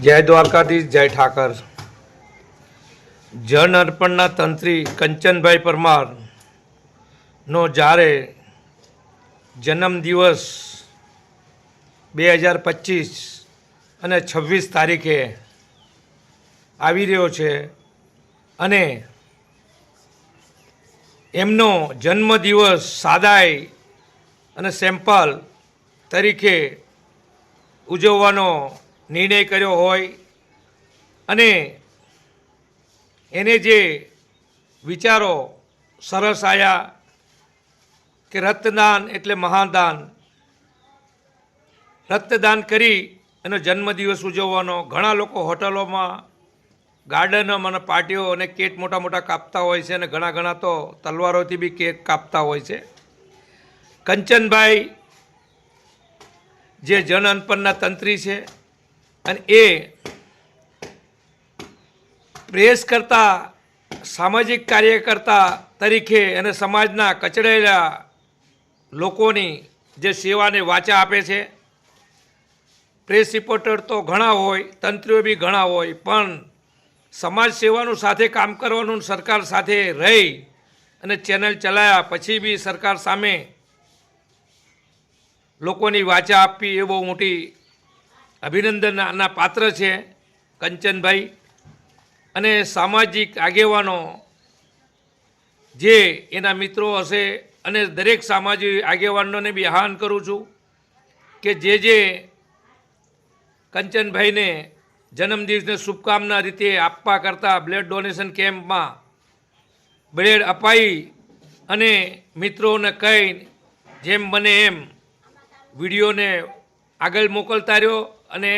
જય દ્વારકાધીશ, જય ઠાકર. જન અર્પણના તંત્રી કંચનભાઈ પરમારનો જ્યારે જન્મદિવસ 2025 અને 26 તારીખે આવી રહ્યો છે અને એમનો જન્મદિવસ સાદાઈ અને સેમ્પલ તરીકે ઉજવવાનો નિર્ણય કર્યો હોય અને એને જે વિચારો સરસ આવ્યા કે રક્તદાન એટલે મહાદાન, રક્તદાન કરી એનો જન્મદિવસ ઉજવવાનો. ઘણા લોકો હોટલોમાં, ગાર્ડનમાં અને પાર્ટીઓ અને કેક મોટા મોટા કાપતા હોય છે અને ઘણા તો તલવારોથી બી કેક કાપતા હોય છે. કંચનભાઈ જે જન અર્પણના તંત્રી છે અને એ પ્રેસ કરતા, સામાજિક કાર્યકર્તા તરીકે અને સમાજના કચડાયેલા લોકોની જે સેવાને વાચા આપે છે. પ્રેસ રિપોર્ટર તો ઘણા હોય, તંત્રીઓ બી ઘણા હોય, પણ સમાજ સેવાનું સાથે કામ કરવાનું, સરકાર સાથે રહી અને ચેનલ ચલાવ્યા પછી બી સરકાર સામે લોકોની વાચા આપવી એ બહુ મોટી અભિનંદનના પાત્ર છે કંચનભાઈ. અને સામાજિક આગેવાનો જે એના મિત્રો હશે અને દરેક સામાજિક આગેવાનોને બી આહ્વાન કરું છું કે જે કંચનભાઈને જન્મદિવસને શુભકામના રીતે આપવા કરતાં બ્લડ ડોનેશન કેમ્પમાં બ્લડ અપાઈ અને મિત્રોને કહી જેમ બને એમ વિડીયોને આગળ મોકલતા રહ્યો અને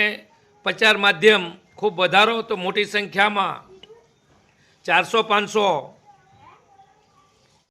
પ્રચાર માધ્યમ ખૂબ વધારો તો મોટી સંખ્યામાં 400-500